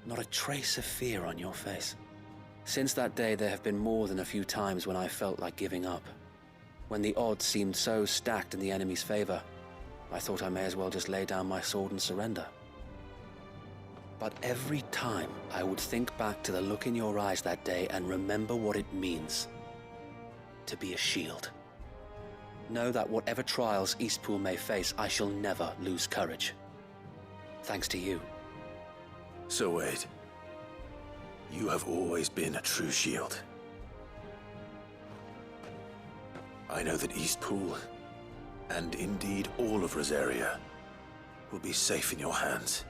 Not a trace of fear on your face. Since that day, there have been more than a few times when I felt like giving up. When the odds seemed so stacked in the enemy's favor, I thought I may as well just lay down my sword and surrender. But every time, I would think back to the look in your eyes that day and remember what it means to be a shield. Know that whatever trials Eastpool may face, I shall never lose courage. Thanks to you. So Wade, you have always been a true shield. I know that Eastpool, and indeed all of Rosaria, will be safe in your hands.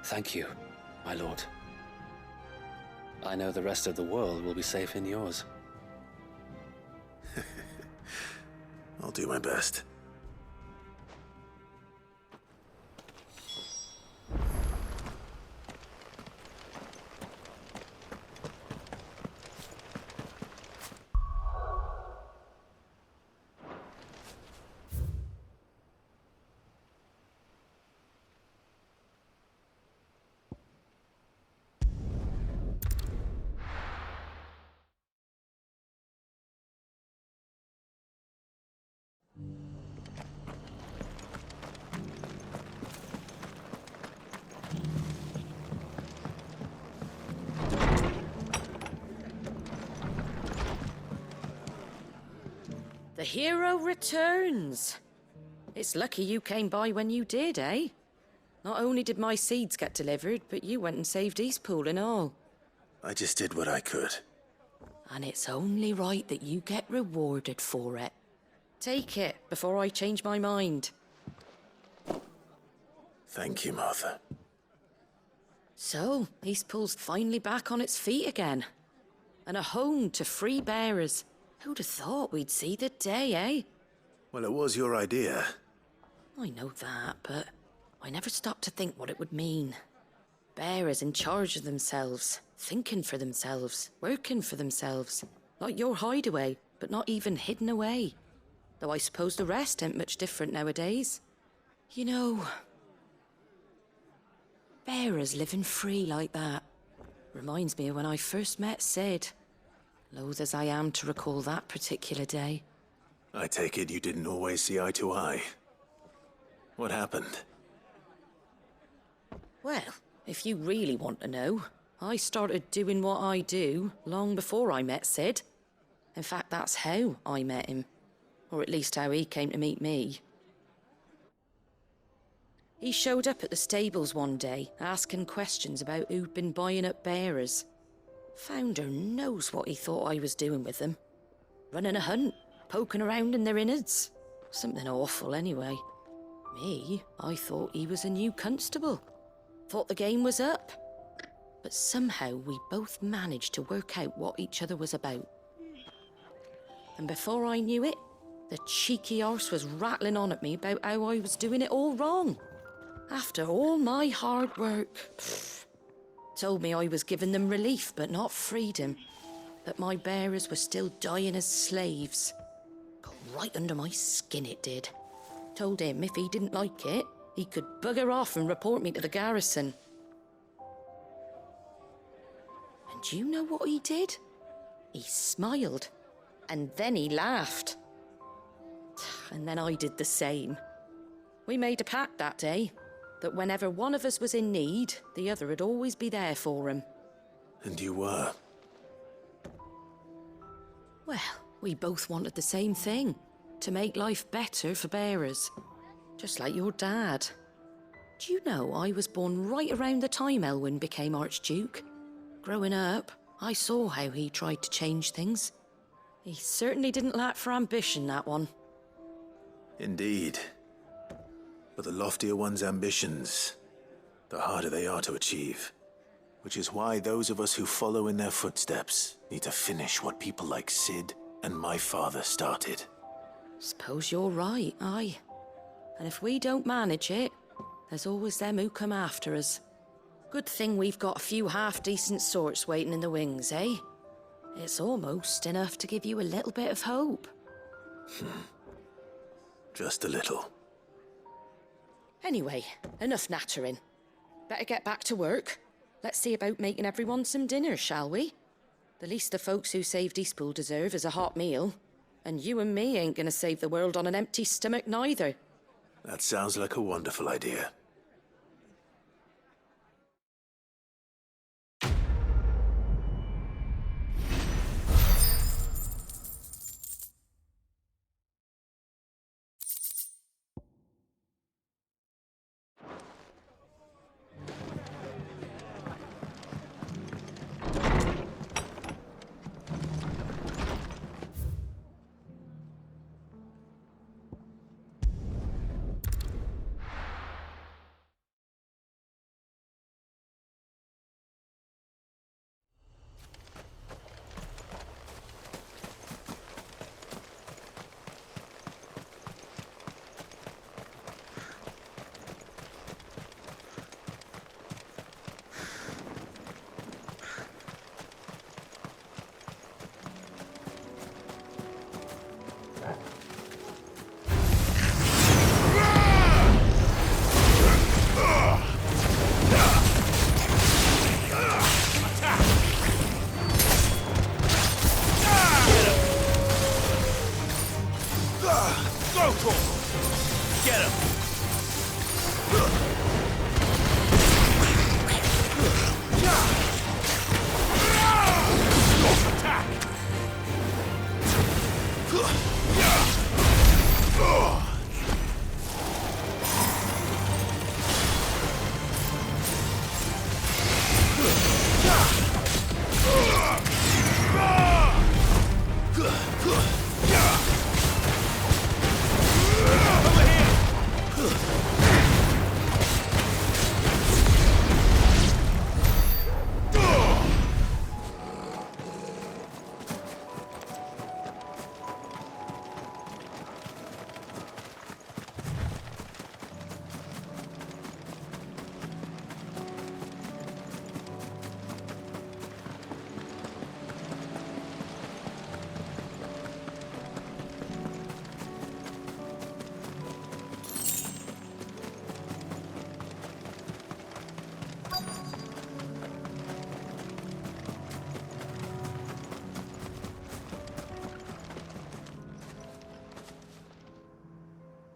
Thank you, my lord. I know the rest of the world will be safe in yours. I'll do my best. The hero returns. It's lucky you came by when you did, eh? Not only did my seeds get delivered, but you went and saved Eastpool and all. I just did what I could. And it's only right that you get rewarded for it. Take it before I change my mind. Thank you, Martha. So, Eastpool's finally back on its feet again. And a home to free bearers. Who'd have thought we'd see the day, eh? Well, it was your idea. I know that, but I never stopped to think what it would mean. Bearers in charge of themselves, thinking for themselves, working for themselves. Like your hideaway, but not even hidden away. Though I suppose the rest ain't much different nowadays. You know, bearers living free like that reminds me of when I first met Sid. Loath as I am to recall that particular day. I take it you didn't always see eye to eye. What happened? Well, if you really want to know, I started doing what I do long before I met Sid. In fact, that's how I met him. Or at least how he came to meet me. He showed up at the stables one day, asking questions about who'd been buying up bearers. Founder knows what he thought I was doing with them. Running a hunt, poking around in their innards. Something awful anyway. Me, I thought he was a new constable. Thought the game was up. But somehow we both managed to work out what each other was about. And before I knew it, the cheeky arse was rattling on at me about how I was doing it all wrong. After all my hard work. Told me I was giving them relief, but not freedom. That my bearers were still dying as slaves. Got right under my skin, it did. Told him if he didn't like it, he could bugger off and report me to the garrison. And do you know what he did? He smiled. And then he laughed. And then I did the same. We made a pact that day. That whenever one of us was in need, the other would always be there for him. And you were? Well, we both wanted the same thing. To make life better for bearers. Just like your dad. Do you know I was born right around the time Elwyn became Archduke? Growing up, I saw how he tried to change things. He certainly didn't lack for ambition, that one. Indeed. But the loftier one's ambitions, the harder they are to achieve. Which is why those of us who follow in their footsteps need to finish what people like Sid and my father started. Suppose you're right, aye. And if we don't manage it, there's always them who come after us. Good thing we've got a few half-decent sorts waiting in the wings, eh? It's almost enough to give you a little bit of hope. Just a little. Anyway, enough nattering. Better get back to work. Let's see about making everyone some dinner, shall we? The least the folks who saved Eastpool deserve is a hot meal. And you and me ain't gonna save the world on an empty stomach neither. That sounds like a wonderful idea.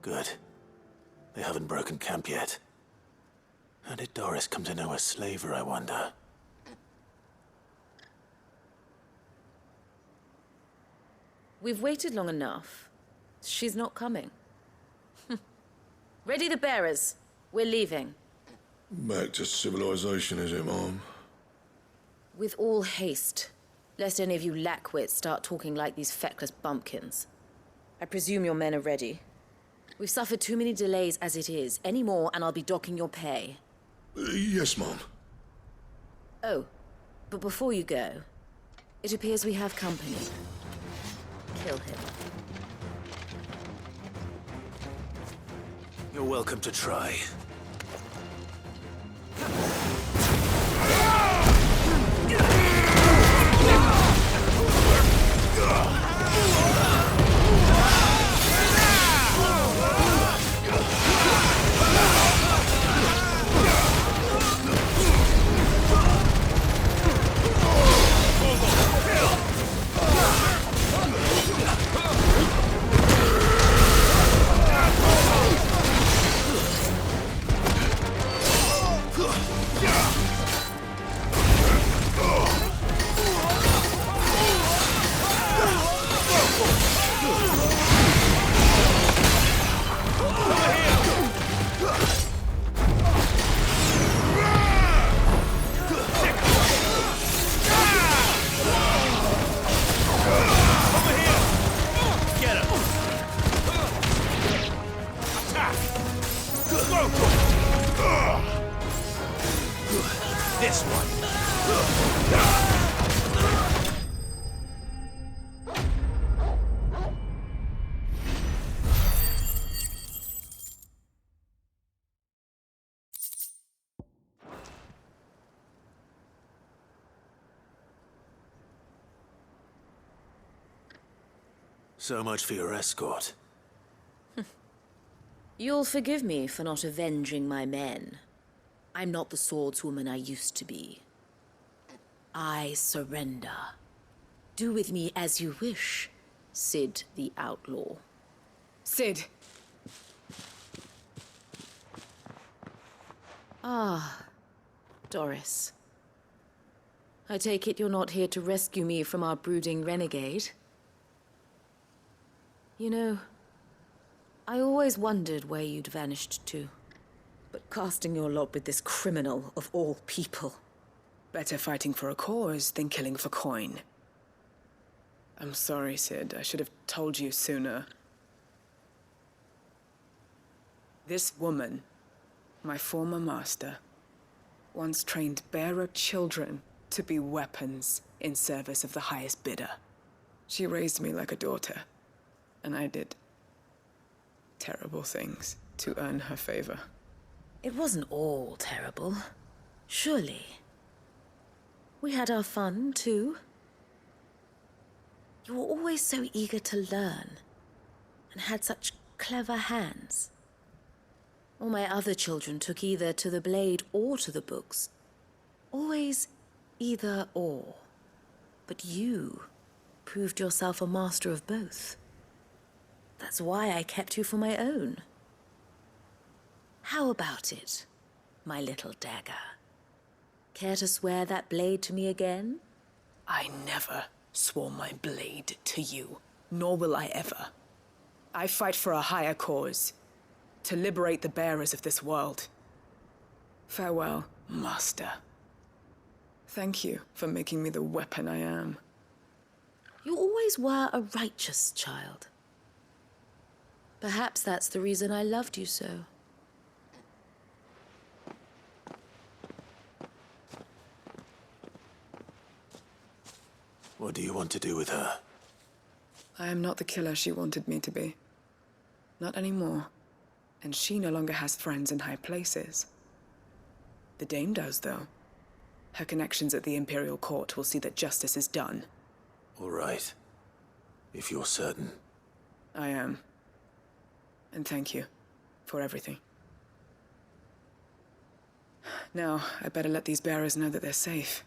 Good. They haven't broken camp yet. How did Doris come to know a slaver, I wonder? We've waited long enough. She's not coming. Ready the bearers. We're leaving. Back to civilization, is it, Mom? With all haste. Lest any of you lackwits start talking like these feckless bumpkins. I presume your men are ready. We've suffered too many delays as it is. Any more and I'll be docking your pay. Yes, Mom. Oh, but before you go, it appears we have company. Kill him. You're welcome to try. This one. So much for your escort. You'll forgive me for not avenging my men. I'm not the swordswoman I used to be. I surrender. Do with me as you wish, Cid the Outlaw. Cid. Ah, Doris. I take it you're not here to rescue me from our brooding renegade? You know, I always wondered where you'd vanished to. But casting your lot with this criminal of all people. Better fighting for a cause than killing for coin. I'm sorry, Cid. I should have told you sooner. This woman, my former master, once trained bearer children to be weapons in service of the highest bidder. She raised me like a daughter, and I did terrible things to earn her favor. It wasn't all terrible, surely. We had our fun, too. You were always so eager to learn, and had such clever hands. All my other children took either to the blade or to the books. Always either or. But you proved yourself a master of both. That's why I kept you for my own. How about it, my little dagger? Care to swear that blade to me again? I never swore my blade to you, nor will I ever. I fight for a higher cause, to liberate the bearers of this world. Farewell, Master. Thank you for making me the weapon I am. You always were a righteous child. Perhaps that's the reason I loved you so. What do you want to do with her? I am not the killer she wanted me to be. Not anymore. And she no longer has friends in high places. The Dame does, though. Her connections at the Imperial Court will see that justice is done. All right. If you're certain. I am. And thank you for everything. Now, I better let these bearers know that they're safe.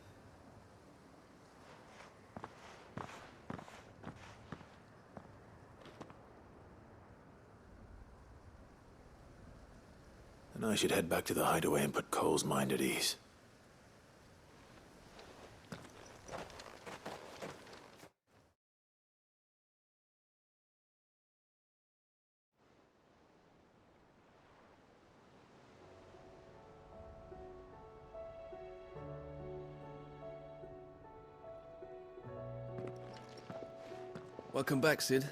And I should head back to the hideaway and put Cole's mind at ease. Welcome back, Cid.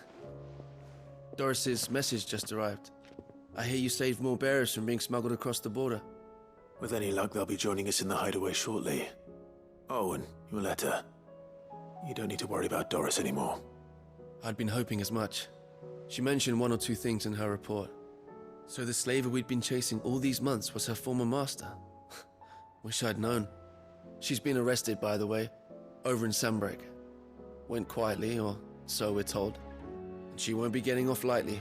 Doris's message just arrived. I hear you saved more bearers from being smuggled across the border. With any luck, they'll be joining us in the hideaway shortly. Oh, and your letter. You don't need to worry about Doris anymore. I'd been hoping as much. She mentioned one or two things in her report. So the slaver we'd been chasing all these months was her former master. Wish I'd known. She's been arrested, by the way, over in Sanbreque. Went quietly, or so we're told. And she won't be getting off lightly.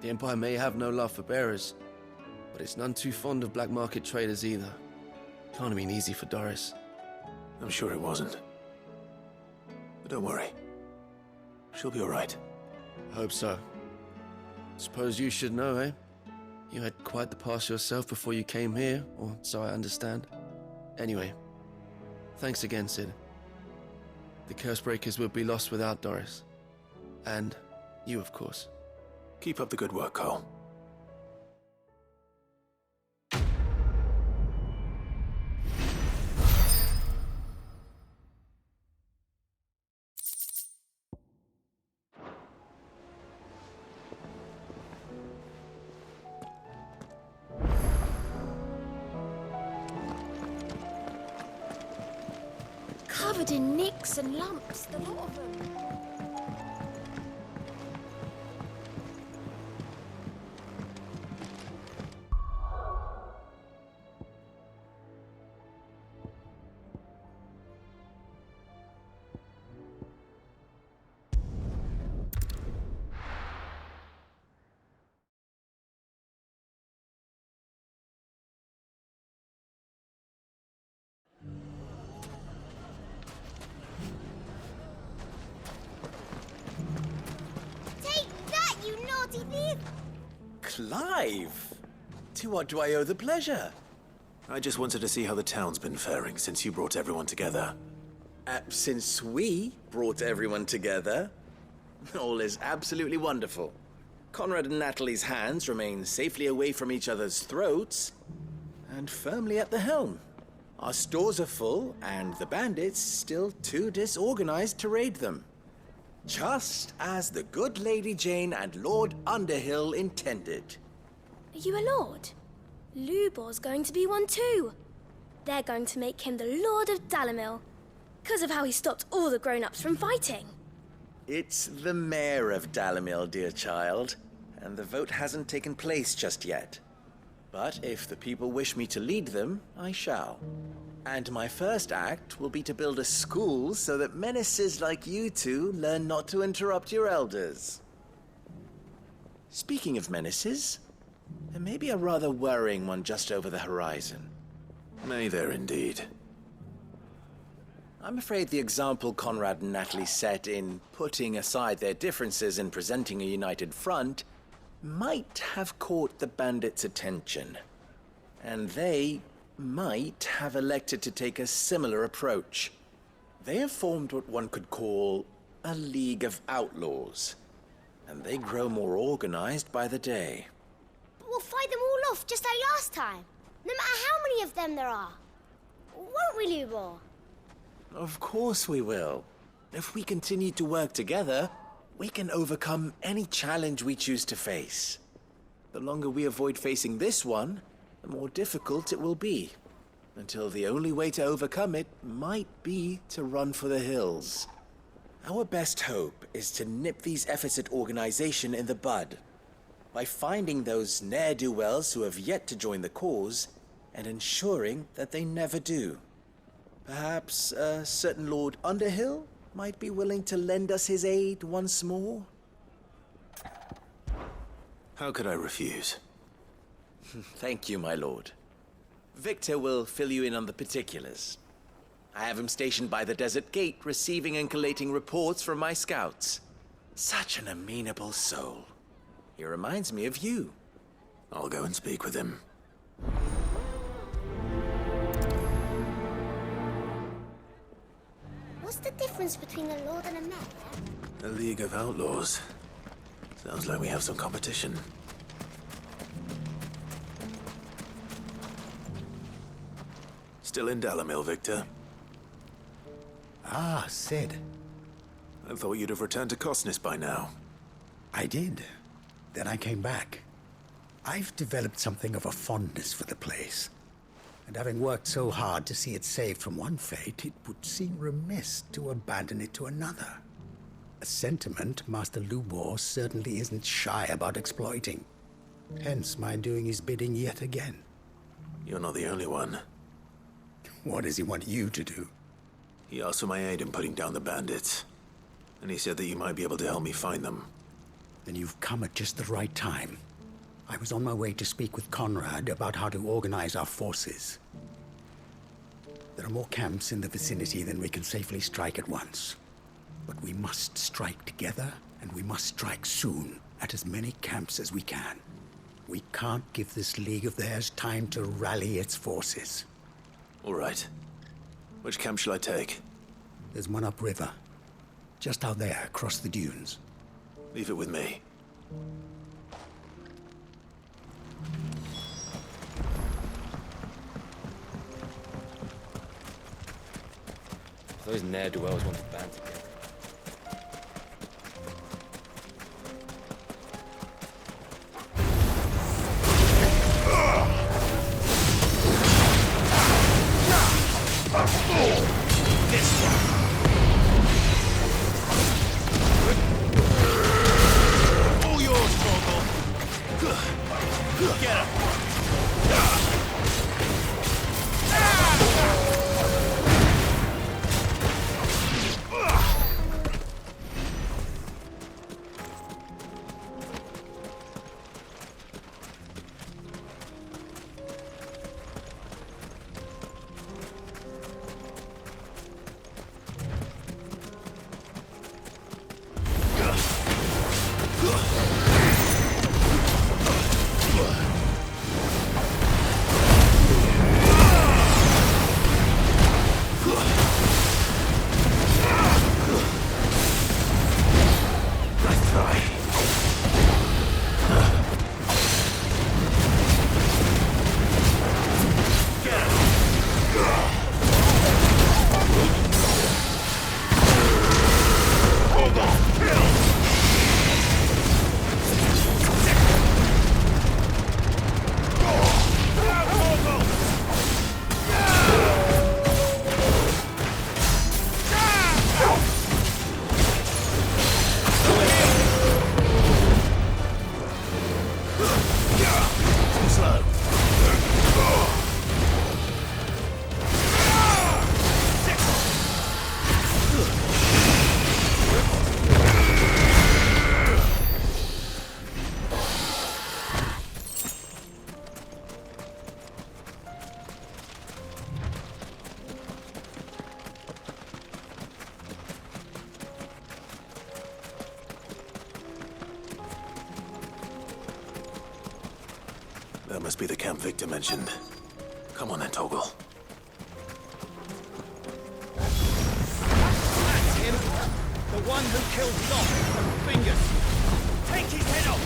The Empire may have no love for bearers, but it's none too fond of black market traders either. Can't have been easy for Doris. I'm sure it wasn't. But don't worry. She'll be all right. I hope so. Suppose you should know, eh? You had quite the past yourself before you came here, or so I understand. Anyway, thanks again, Cid. The Cursebreakers would be lost without Doris. And you, of course. Keep up the good work, Cole. Covered in nicks and lumps, the lot of them. Clive! To what do I owe the pleasure? I just wanted to see how the town's been faring since you brought everyone together. Since we brought everyone together, all is absolutely wonderful. Conrad and Natalie's hands remain safely away from each other's throats and firmly at the helm. Our stores are full, and the bandits still too disorganized to raid them. Just as the good Lady Jane and Lord Underhill intended. Are you a lord? Lubor's going to be one too. They're going to make him the Lord of Dalimil, because of how he stopped all the grown-ups from fighting. It's the mayor of Dalimil, dear child, and the vote hasn't taken place just yet. But if the people wish me to lead them, I shall. And my first act will be to build a school so that menaces like you two learn not to interrupt your elders. Speaking of menaces, there may be a rather worrying one just over the horizon. May there indeed. I'm afraid the example Conrad and Natalie set in putting aside their differences and presenting a united front might have caught the bandits' attention. And they might have elected to take a similar approach. They have formed what one could call a League of Outlaws, and they grow more organized by the day. But we'll fight them all off just like last time, no matter how many of them there are. Won't we, Lubor? Of course we will. If we continue to work together, we can overcome any challenge we choose to face. The longer we avoid facing this one, the more difficult it will be, until the only way to overcome it might be to run for the hills. Our best hope is to nip these efforts at organization in the bud, by finding those ne'er-do-wells who have yet to join the cause, and ensuring that they never do. Perhaps a certain Lord Underhill might be willing to lend us his aid once more? How could I refuse? Thank you, my lord. Victor will fill you in on the particulars. I have him stationed by the Desert Gate, receiving and collating reports from my scouts. Such an amenable soul. He reminds me of you. I'll go and speak with him. What's the difference between a lord and a mayor? A League of Outlaws. Sounds like we have some competition. Still in Dalimil, Victor? Ah, Sid. I thought you'd have returned to Cosnis by now. I did. Then I came back. I've developed something of a fondness for the place. And having worked so hard to see it saved from one fate, it would seem remiss to abandon it to another. A sentiment Master Lubor certainly isn't shy about exploiting. Hence my doing his bidding yet again. You're not the only one. What does he want you to do? He asked for my aid in putting down the bandits. And he said that you might be able to help me find them. Then you've come at just the right time. I was on my way to speak with Conrad about how to organize our forces. There are more camps in the vicinity than we can safely strike at once. But we must strike together, and we must strike soon at as many camps as we can. We can't give this league of theirs time to rally its forces. All right. Which camp shall I take? There's one upriver. Just out there, across the dunes. Leave it with me. Those ne'er-do-wells want to band together. All yours, Morgul. Get him. must be the camp Victor mentioned. Come on then, Toggle. That's him! The one who killed Locke from Fingers! Take his head off!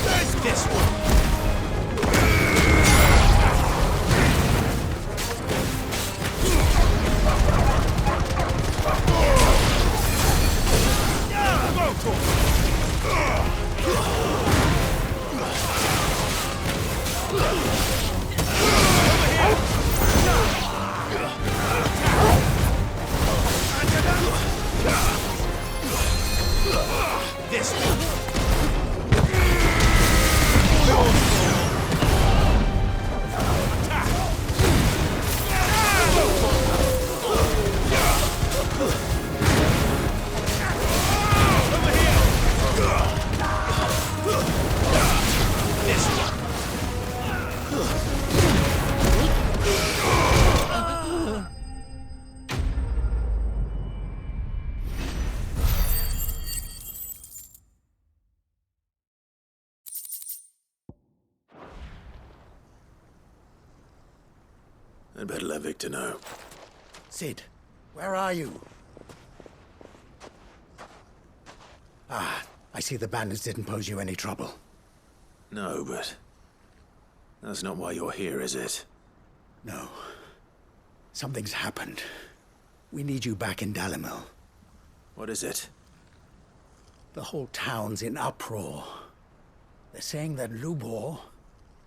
There's this one! This one. I'd better let Victor know. Cid, where are you? Ah, I see the bandits didn't pose you any trouble. No, but that's not why you're here, is it? No. Something's happened. We need you back in Dalimil. What is it? The whole town's in uproar. They're saying that Lubor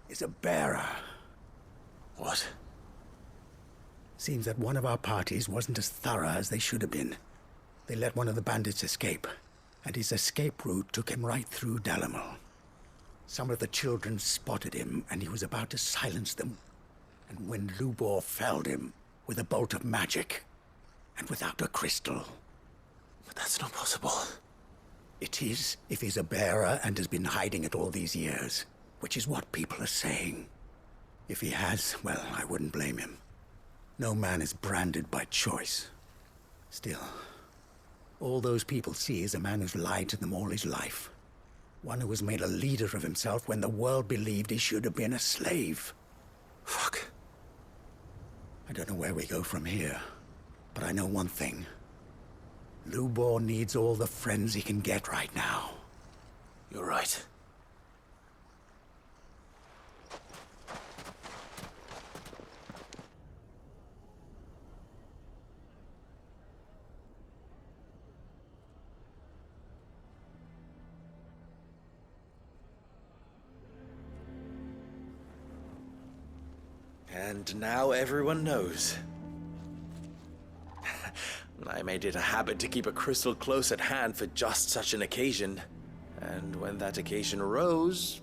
is a bearer. What? Seems that one of our parties wasn't as thorough as they should have been. They let one of the bandits escape, and his escape route took him right through Dalimil. Some of the children spotted him, and he was about to silence them. And when Lubor felled him with a bolt of magic, and without a crystal. But that's not possible. It is, if he's a bearer and has been hiding it all these years, which is what people are saying. If he has, well, I wouldn't blame him. No man is branded by choice. Still, all those people see is a man who's lied to them all his life. One who was made a leader of himself when the world believed he should have been a slave. Fuck. I don't know where we go from here, but I know one thing. Lubor needs all the friends he can get right now. You're right. And now everyone knows. I made it a habit to keep a crystal close at hand for just such an occasion. And when that occasion arose,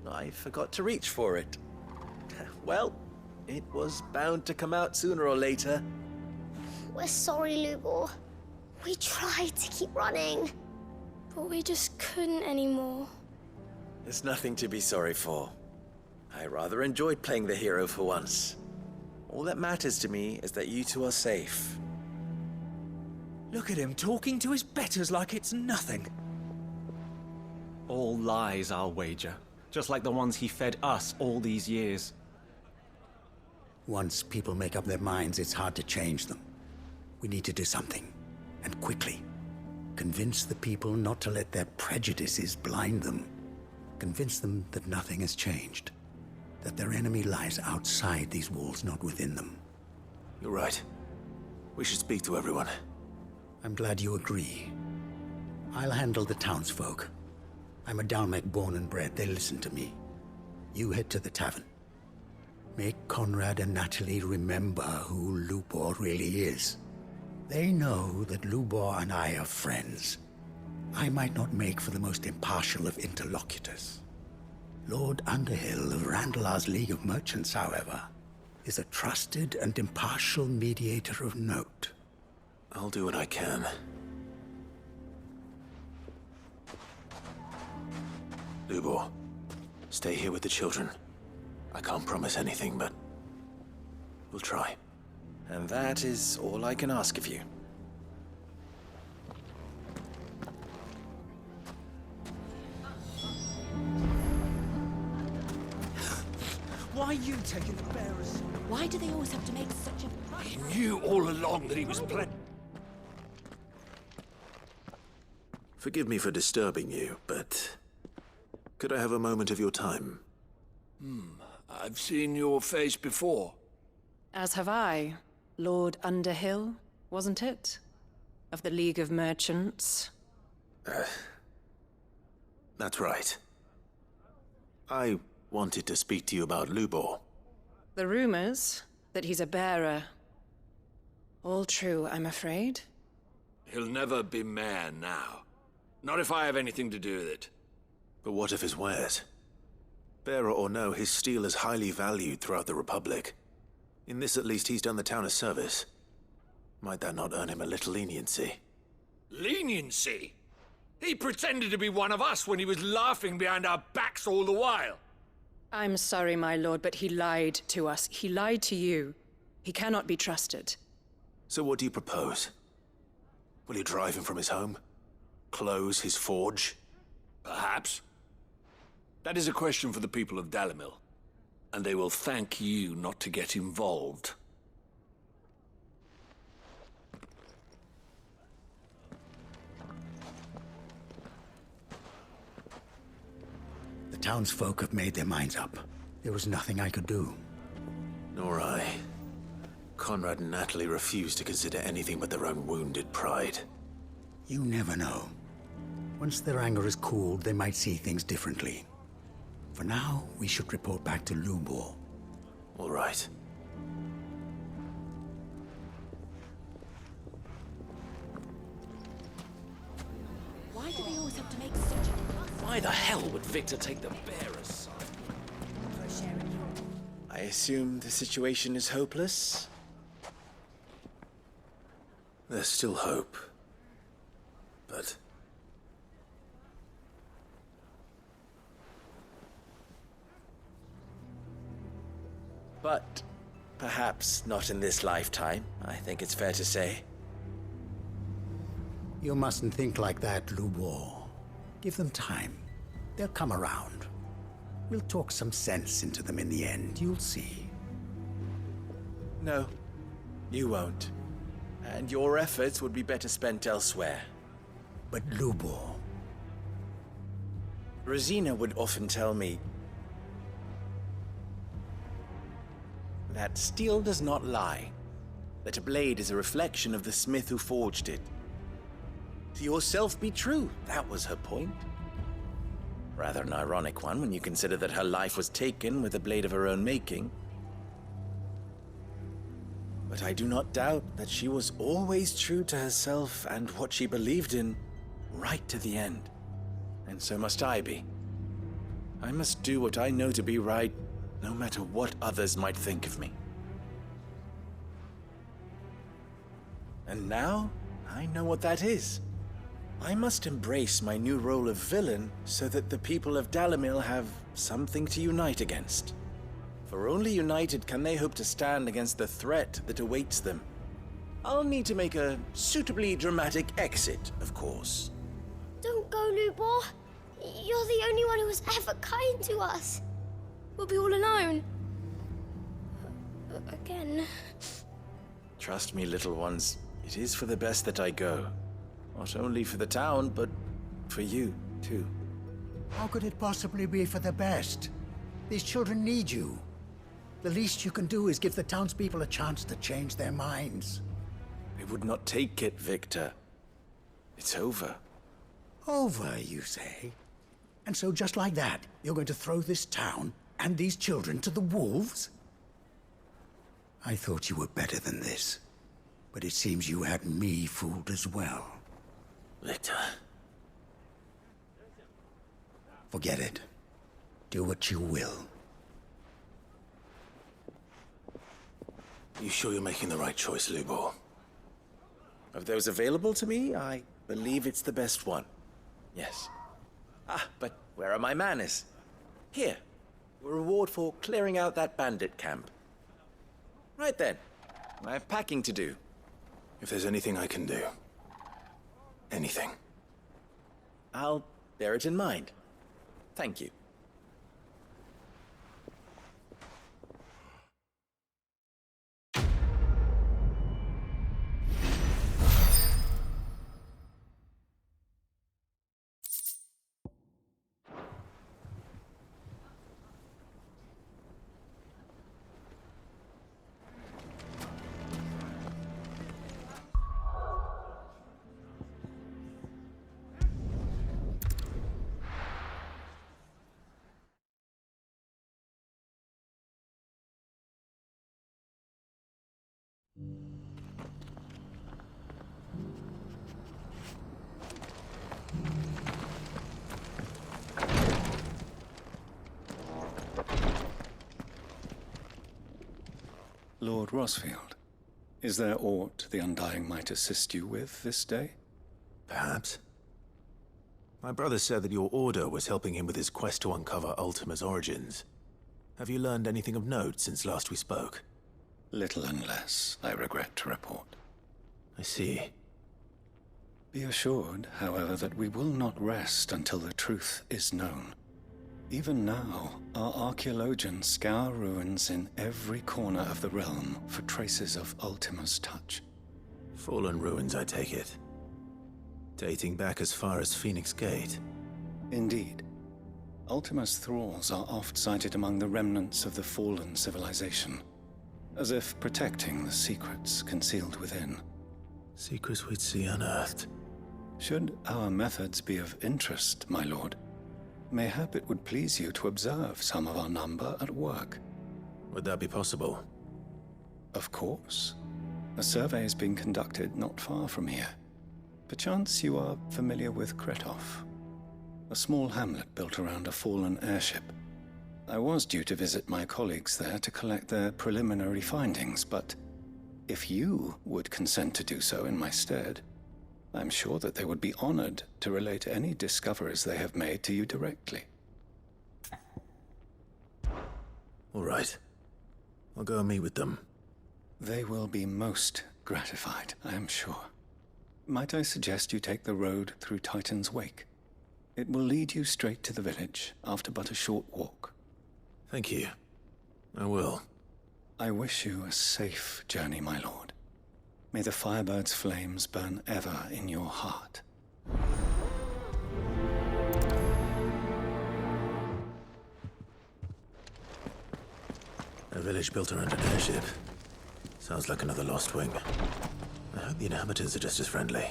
I forgot to reach for it. Well, it was bound to come out sooner or later. We're sorry, Lubor. We tried to keep running. But we just couldn't anymore. There's nothing to be sorry for. I rather enjoyed playing the hero for once. All that matters to me is that you two are safe. Look at him talking to his betters like it's nothing. All lies, I'll wager. Just like the ones he fed us all these years. Once people make up their minds, it's hard to change them. We need to do something, and quickly. Convince the people not to let their prejudices blind them. Convince them that nothing has changed. That their enemy lies outside these walls, not within them. You're right. We should speak to everyone. I'm glad you agree. I'll handle the townsfolk. I'm a Dalmec born and bred. They listen to me. You head to the tavern. Make Conrad and Natalie remember who Lubor really is. They know that Lubor and I are friends. I might not make for the most impartial of interlocutors. Lord Underhill of Randalar's League of Merchants, however, is a trusted and impartial mediator of note. I'll do what I can. Lubor, stay here with the children. I can't promise anything, but We'll try. And that is all I can ask of you. Why are you taking the bearers? Why do they always have to make such a... He knew all along that he was Forgive me for disturbing you, but could I have a moment of your time? I've seen your face before. As have I. Lord Underhill, wasn't it? Of the League of Merchants. That's right. I wanted to speak to you about Lubor. The rumors that he's a bearer. All true, I'm afraid. He'll never be mayor now. Not if I have anything to do with it. But what of his wares? Bearer or no, his steel is highly valued throughout the Republic. In this at least, he's done the town a service. Might that not earn him a little leniency? Leniency? He pretended to be one of us when he was laughing behind our backs all the while. I'm sorry, my lord, but he lied to us. He lied to you. He cannot be trusted. So what do you propose? Will you drive him from his home? Close his forge? Perhaps. That is a question for the people of Dalimil. And they will thank you not to get involved. The townsfolk have made their minds up. There was nothing I could do. Nor I. Conrad and Natalie refused to consider anything but their own wounded pride. You never know. Once their anger is cooled, they might see things differently. For now, we should report back to Lubor. All right. Why do they always have to make such a... Why the hell would Victor take the bearer's side? I assume the situation is hopeless? There's still hope. But... But perhaps not in this lifetime, I think it's fair to say. You mustn't think like that, Lubor. Give them time. They'll come around. We'll talk some sense into them in the end, you'll see. No, you won't. And your efforts would be better spent elsewhere. But Lubor... Rosina would often tell me that steel does not lie, that a blade is a reflection of the smith who forged it. To yourself be true, that was her point. Rather an ironic one when you consider that her life was taken with a blade of her own making. But I do not doubt that she was always true to herself and what she believed in, right to the end. And so must I be. I must do what I know to be right, no matter what others might think of me. And now, I know what that is. I must embrace my new role of villain so that the people of Dalimil have something to unite against. For only united can they hope to stand against the threat that awaits them. I'll need to make a suitably dramatic exit, of course. Don't go, Lubor. You're the only one who was ever kind to us. We'll be all alone. Again. Trust me, little ones. It is for the best that I go. Not only for the town, but for you, too. How could it possibly be for the best? These children need you. The least you can do is give the townspeople a chance to change their minds. They would not take it, Victor. It's over. Over, you say? And so just like that, you're going to throw this town and these children to the wolves? I thought you were better than this. But it seems you had me fooled as well. Victor. Forget it. Do what you will. You sure you're making the right choice, Lubor? Of those available to me, I believe it's the best one. Yes. Ah, but where are my manners? Here. A reward for clearing out that bandit camp. Right then. I have packing to do. If there's anything I can do. Anything. I'll bear it in mind. Thank you. Lord Rosfield, is there aught the Undying might assist you with this day? Perhaps. My brother said that your order was helping him with his quest to uncover Ultima's origins. Have you learned anything of note since last we spoke? Little and less, I regret to report. I see. Be assured, however, that we will not rest until the truth is known. Even now, our archaeologians scour ruins in every corner of the realm for traces of Ultima's touch. Fallen ruins, I take it. Dating back as far as Phoenix Gate. Indeed. Ultima's thralls are oft sighted among the remnants of the fallen civilization, as if protecting the secrets concealed within. Secrets we'd see unearthed. Should our methods be of interest, my lord, mayhap it would please you to observe some of our number at work. Would that be possible? Of course. A survey is being conducted not far from here. Perchance you are familiar with Kretov, a small hamlet built around a fallen airship. I was due to visit my colleagues there to collect their preliminary findings, but if you would consent to do so in my stead, I'm sure that they would be honored to relate any discoveries they have made to you directly. All right. I'll go and meet with them. They will be most gratified, I am sure. Might I suggest you take the road through Titan's Wake? It will lead you straight to the village after but a short walk. Thank you. I will. I wish you a safe journey, my lord. May the Firebird's flames burn ever in your heart. A village built around an airship. Sounds like another Lost Wing. I hope the inhabitants are just as friendly.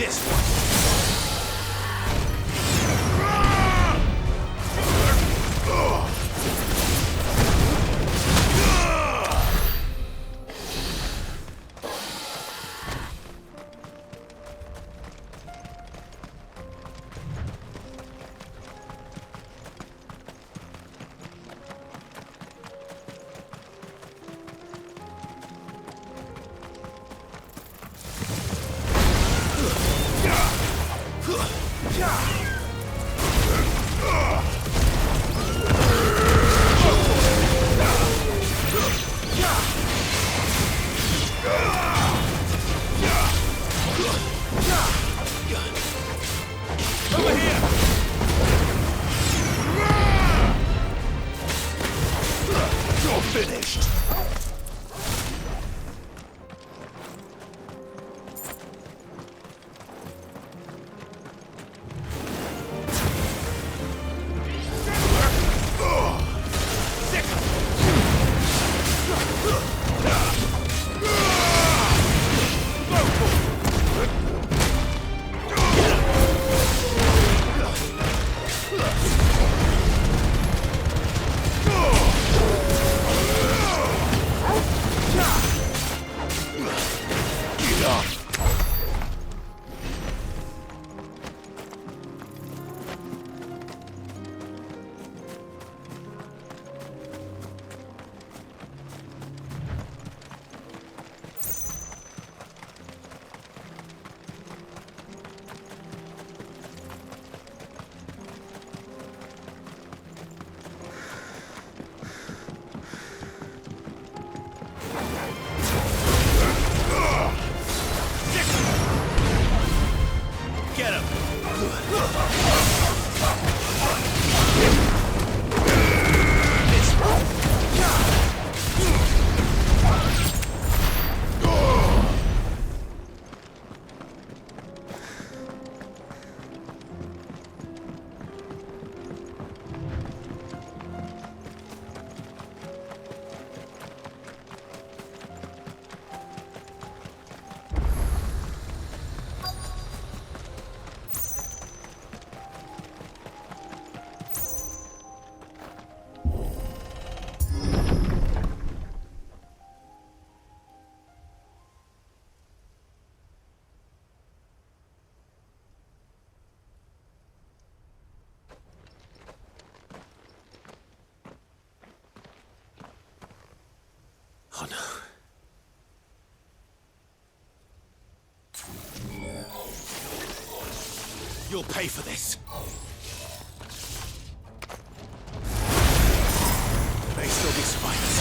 this one! Oh no. You'll pay for this. There may still be spiders.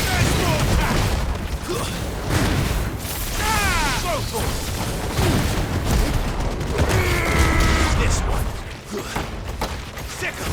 There's more attack! Go for it! This one. Sicker!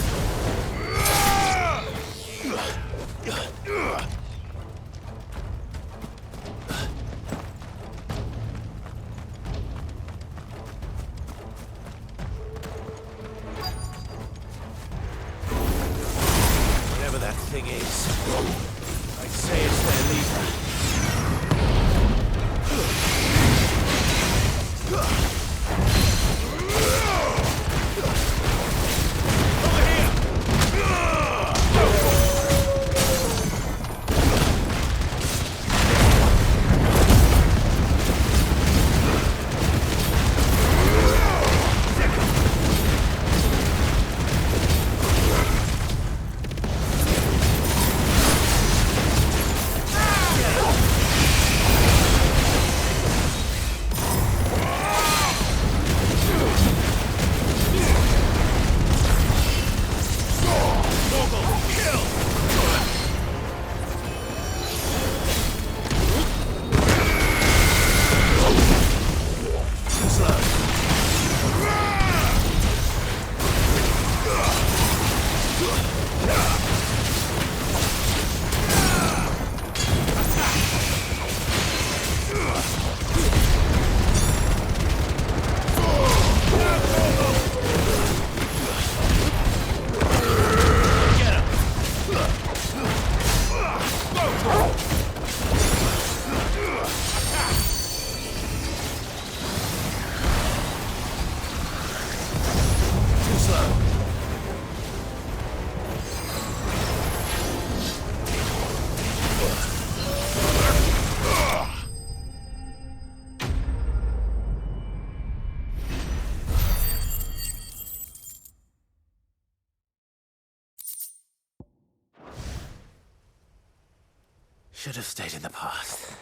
Should have stayed in the past.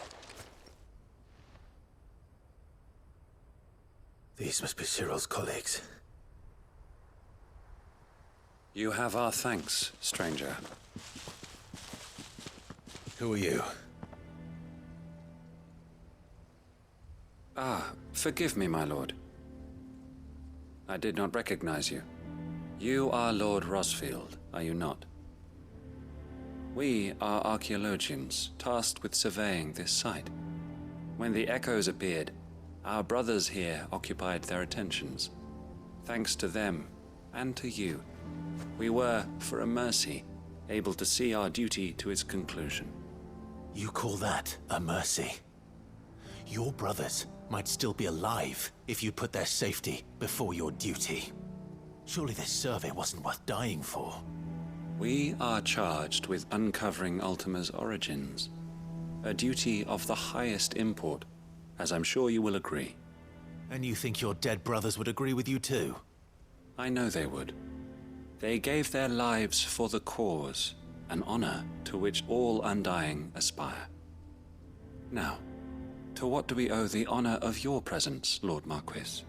These must be Cyril's colleagues. You have our thanks, stranger. Who are you? Ah, forgive me, my lord. I did not recognize you. You are Lord Rosfield, are you not? We are archaeologians, tasked with surveying this site. When the echoes appeared, our brothers here occupied their attentions. Thanks to them, and to you, we were, for a mercy, able to see our duty to its conclusion. You call that a mercy? Your brothers might still be alive if you put their safety before your duty. Surely this survey wasn't worth dying for. We are charged with uncovering Ultima's origins. A duty of the highest import, as I'm sure you will agree. And you think your dead brothers would agree with you too? I know they would. They gave their lives for the cause, an honor to which all Undying aspire. Now, to what do we owe the honor of your presence, Lord Marquis?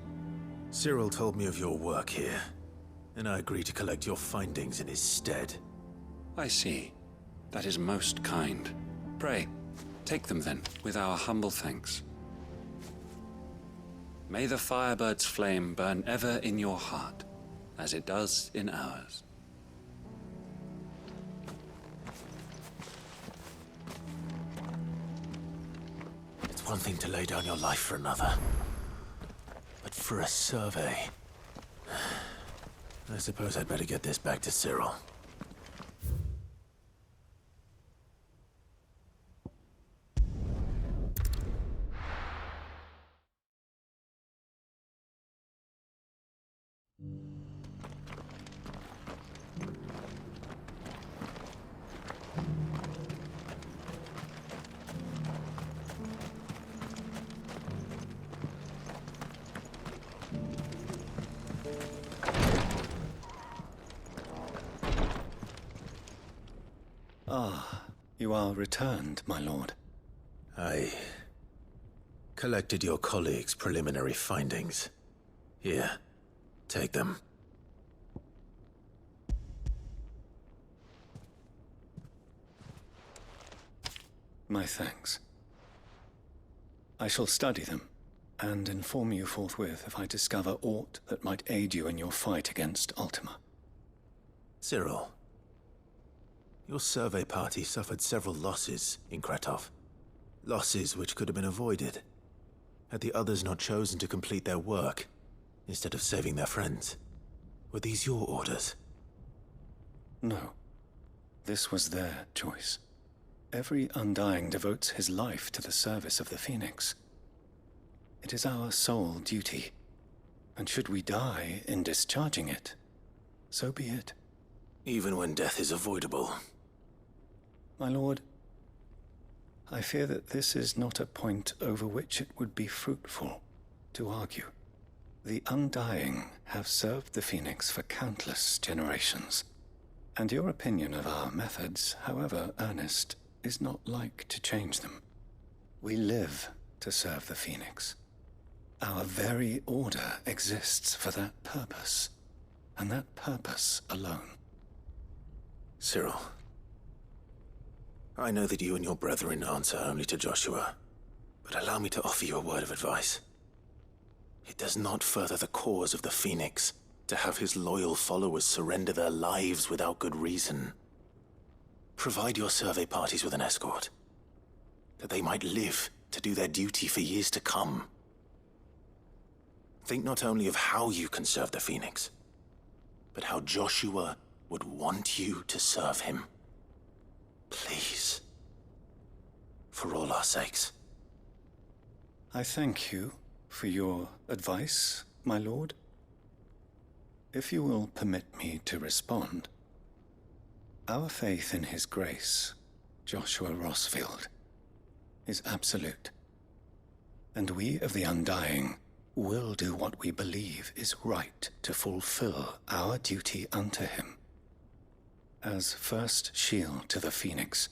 Cyril told me of your work here, and I agreed to collect your findings in his stead. I see. That is most kind. Pray, take them then, with our humble thanks. May the Firebird's flame burn ever in your heart, as it does in ours. It's one thing to lay down your life for another, but for a survey... I suppose I'd better get this back to Cyril. Ah, you are returned, my lord. I collected your colleagues' preliminary findings. Here, take them. My thanks. I shall study them, and inform you forthwith if I discover aught that might aid you in your fight against Ultima. Cyril, your survey party suffered several losses in Kretov. Losses which could have been avoided, had the others not chosen to complete their work, instead of saving their friends. Were these your orders? No. This was their choice. Every Undying devotes his life to the service of the Phoenix. It is our sole duty, and should we die in discharging it, so be it. Even when death is avoidable. My lord, I fear that this is not a point over which it would be fruitful to argue. The Undying have served the Phoenix for countless generations, and your opinion of our methods, however earnest, is not like to change them. We live to serve the Phoenix. Our very order exists for that purpose, and that purpose alone. Cyril, I know that you and your brethren answer only to Joshua, but allow me to offer you a word of advice. It does not further the cause of the Phoenix to have his loyal followers surrender their lives without good reason. Provide your survey parties with an escort, that they might live to do their duty for years to come. Think not only of how you can serve the Phoenix, but how Joshua would want you to serve him. Please. For all our sakes. I thank you for your advice, my lord. If you will permit me to respond, our faith in his grace, Joshua Rosfield, is absolute. And we of the Undying will do what we believe is right to fulfill our duty unto him. As first shield to the Phoenix,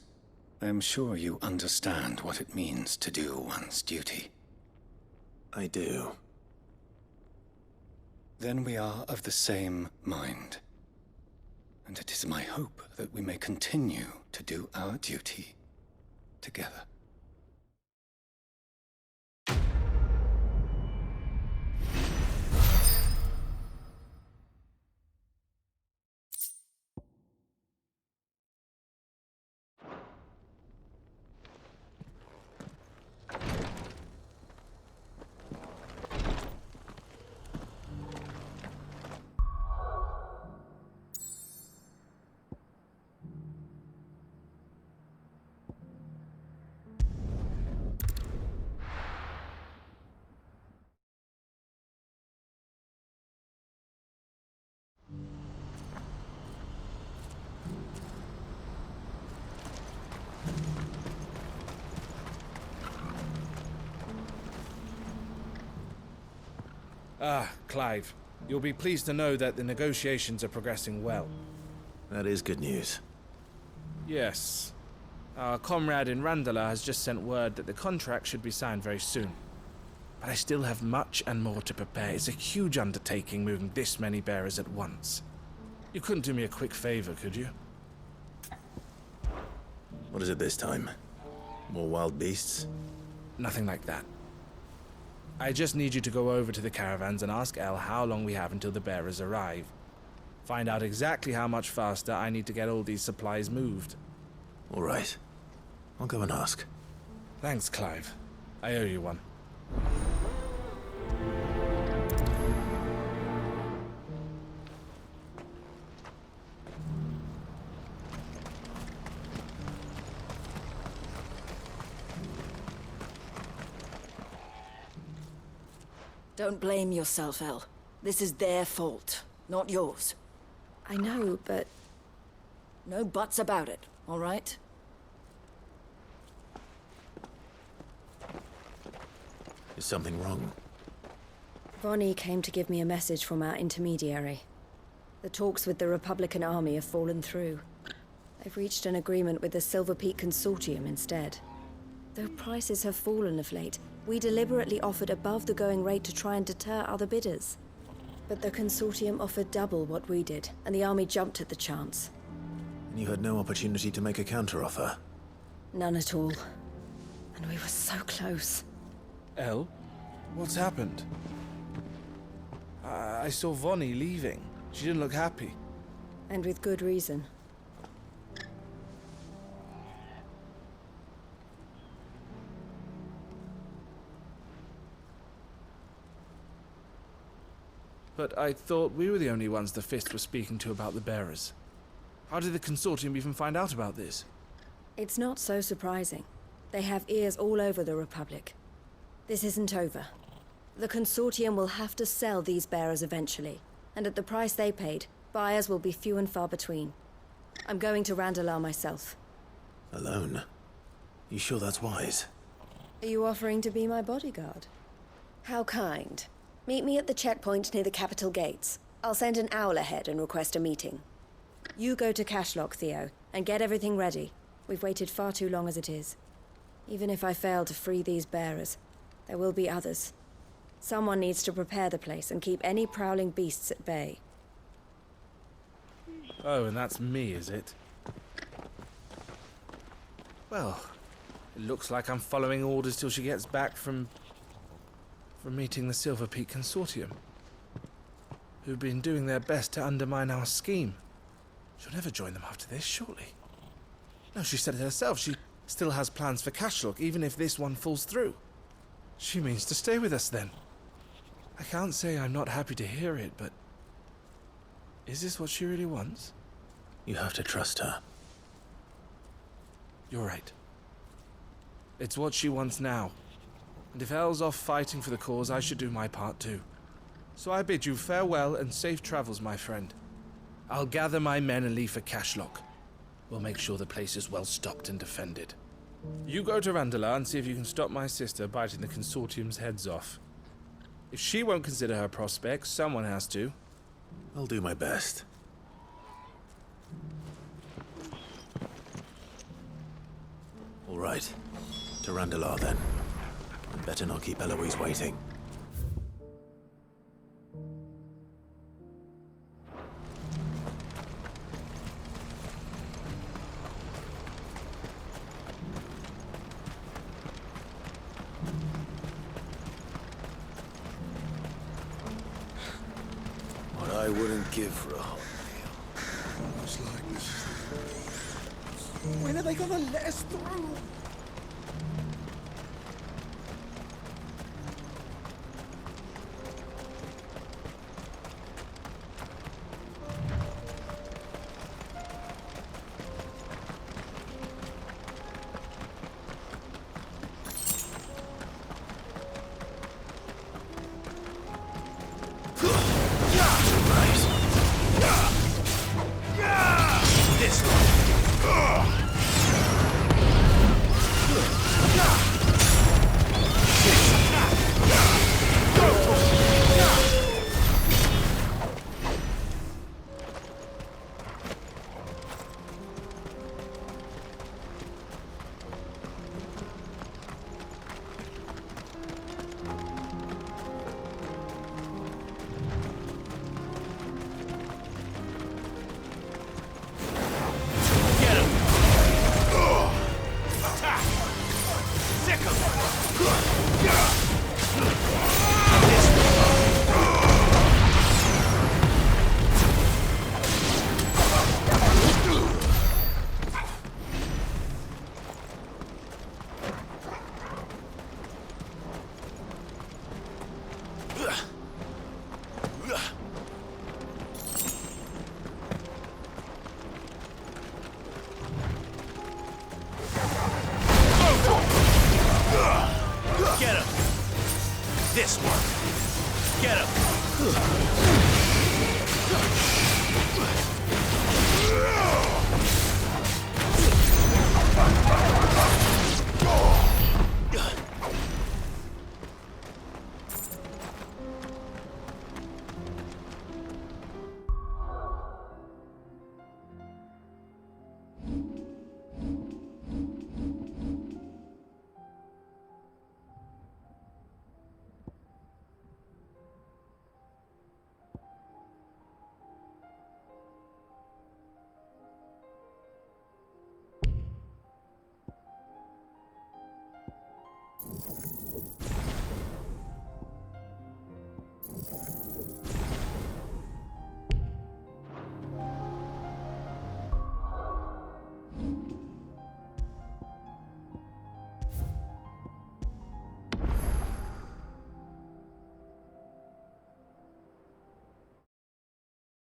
I am sure you understand what it means to do one's duty. I do. Then we are of the same mind. And it is my hope that we may continue to do our duty together. Ah, Clive. You'll be pleased to know that the negotiations are progressing well. That is good news. Yes. Our comrade in Randala has just sent word that the contract should be signed very soon. But I still have much and more to prepare. It's a huge undertaking moving this many bearers at once. You couldn't do me a quick favor, could you? What is it this time? More wild beasts? Nothing like that. I just need you to go over to the caravans and ask El how long we have until the bearers arrive. Find out exactly how much faster I need to get all these supplies moved. All right. I'll go and ask. Thanks, Clive. I owe you one. Don't blame yourself, El. This is their fault, not yours. I know, but... No buts about it, all right? Is something wrong? Vonnie came to give me a message from our intermediary. The talks with the Republican army have fallen through. They've reached an agreement with the Silver Peak Consortium instead. Though prices have fallen of late, we deliberately offered above the going rate to try and deter other bidders. But the Consortium offered double what we did, and the army jumped at the chance. And you had no opportunity to make a counteroffer? None at all. And we were so close. El? What's happened? I saw Vonnie leaving. She didn't look happy. And with good reason. But I thought we were the only ones the Fist were speaking to about the bearers. How did the Consortium even find out about this? It's not so surprising. They have ears all over the Republic. This isn't over. The Consortium will have to sell these bearers eventually, and at the price they paid, buyers will be few and far between. I'm going to Randalar myself. Alone? You sure that's wise? Are you offering to be my bodyguard? How kind. Meet me at the checkpoint near the capital gates. I'll send an owl ahead and request a meeting. You go to Cashlock, Theo, and get everything ready. We've waited far too long as it is. Even if I fail to free these bearers, there will be others. Someone needs to prepare the place and keep any prowling beasts at bay. Oh, and that's me, is it? Well, it looks like I'm following orders till she gets back from meeting the Silver Peak Consortium, who've been doing their best to undermine our scheme. She'll never join them after this, surely. No, she said it herself. She still has plans for Cashlock, even if this one falls through. She means to stay with us, then. I can't say I'm not happy to hear it, but... is this what she really wants? You have to trust her. You're right. It's what she wants now. And if El's off fighting for the cause, I should do my part too. So I bid you farewell and safe travels, my friend. I'll gather my men and leave for Cashlock. We'll make sure the place is well stocked and defended. You go to Randalar and see if you can stop my sister biting the Consortium's heads off. If she won't consider her prospects, someone has to. I'll do my best. All right. To Randalar, then. And better not keep Eloise waiting. What I wouldn't give for a hot meal. Looks like this is When are they gonna let us through? This one. Get him! This one! Get him!